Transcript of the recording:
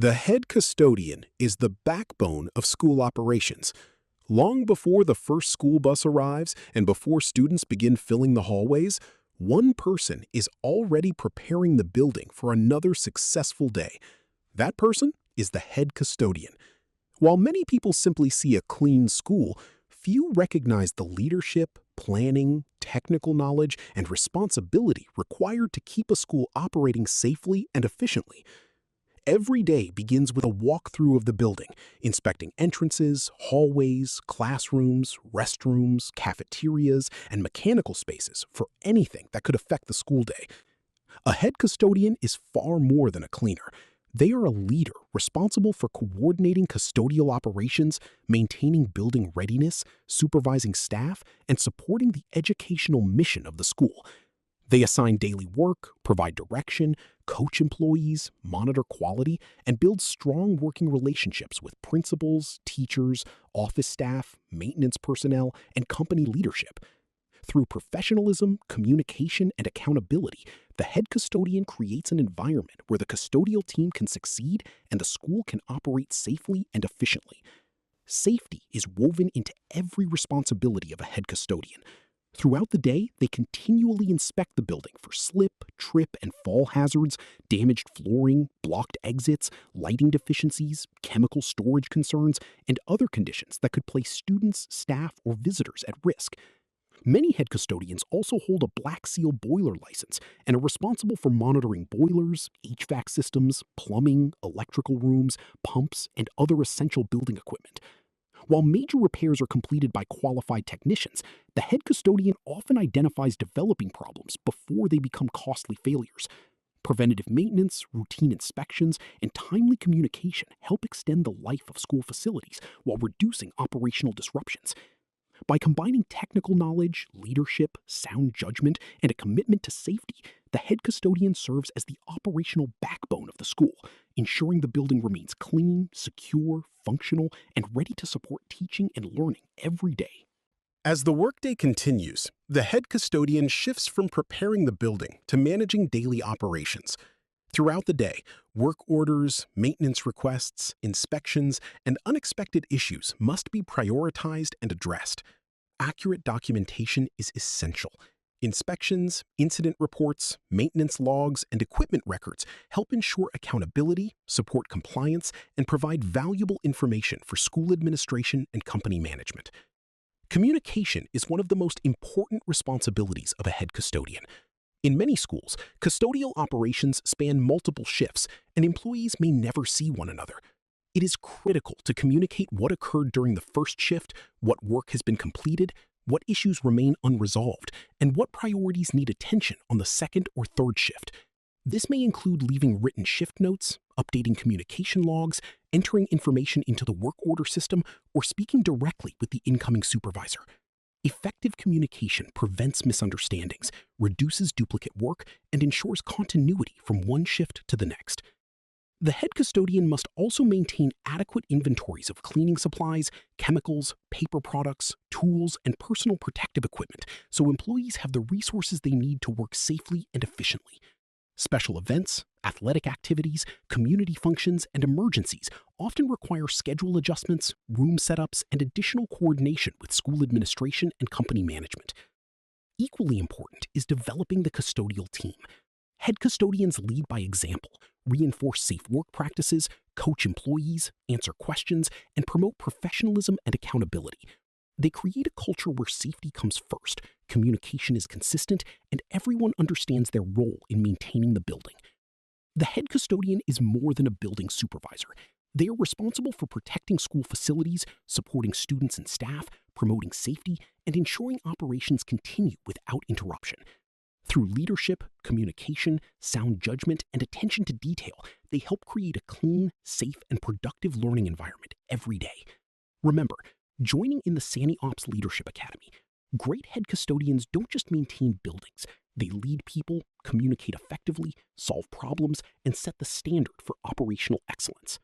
The head custodian is the backbone of school operations. Long before the first school bus arrives and before students begin filling the hallways, one person is already preparing the building for another successful day. That person is the head custodian. While many people simply see a clean school, few recognize the leadership, planning, technical knowledge, and responsibility required to keep a school operating safely and efficiently. Every day begins with a walkthrough of the building, inspecting entrances, hallways, classrooms, restrooms, cafeterias, and mechanical spaces for anything that could affect the school day. A head custodian is far more than a cleaner. They are a leader responsible for coordinating custodial operations, maintaining building readiness, supervising staff, and supporting the educational mission of the school. They assign daily work, provide direction, coach employees, monitor quality, and build strong working relationships with principals, teachers, office staff, maintenance personnel, and company leadership. Through professionalism, communication, and accountability, the head custodian creates an environment where the custodial team can succeed and the school can operate safely and efficiently. Safety is woven into every responsibility of a head custodian. Throughout the day, they continually inspect the building for slip, trip, and fall hazards, damaged flooring, blocked exits, lighting deficiencies, chemical storage concerns, and other conditions that could place students, staff, or visitors at risk. Many head custodians also hold a Black Seal boiler license and are responsible for monitoring boilers, HVAC systems, plumbing, electrical rooms, pumps, and other essential building equipment. While major repairs are completed by qualified technicians, the head custodian often identifies developing problems before they become costly failures. Preventative maintenance, routine inspections, and timely communication help extend the life of school facilities while reducing operational disruptions. By combining technical knowledge, leadership, sound judgment, and a commitment to safety, the head custodian serves as the operational backbone of the school, ensuring the building remains clean, secure, functional, and ready to support teaching and learning every day. As the workday continues, the head custodian shifts from preparing the building to managing daily operations. Throughout the day, work orders, maintenance requests, inspections, and unexpected issues must be prioritized and addressed. Accurate documentation is essential. Inspections, incident reports, maintenance logs, and equipment records help ensure accountability, support compliance, and provide valuable information for school administration and company management. Communication is one of the most important responsibilities of a head custodian. In many schools, custodial operations span multiple shifts, and employees may never see one another. It is critical to communicate what occurred during the first shift, what work has been completed, what issues remain unresolved, and what priorities need attention on the second or third shift. This may include leaving written shift notes, updating communication logs, entering information into the work order system, or speaking directly with the incoming supervisor. Effective communication prevents misunderstandings, reduces duplicate work, and ensures continuity from one shift to the next. The head custodian must also maintain adequate inventories of cleaning supplies, chemicals, paper products, tools, and personal protective equipment so employees have the resources they need to work safely and efficiently. Special events, athletic activities, community functions, and emergencies often require schedule adjustments, room setups, and additional coordination with school administration and company management. Equally important is developing the custodial team. Head custodians lead by example, reinforce safe work practices, coach employees, answer questions, and promote professionalism and accountability. They create a culture where safety comes first, communication is consistent, and everyone understands their role in maintaining the building. The head custodian is more than a building supervisor. They are responsible for protecting school facilities, supporting students and staff, promoting safety, and ensuring operations continue without interruption. Through leadership, communication, sound judgment, and attention to detail, they help create a clean, safe, and productive learning environment every day. Remember, joining in the SaniOps Leadership Academy, great head custodians don't just maintain buildings. They lead people, communicate effectively, solve problems, and set the standard for operational excellence.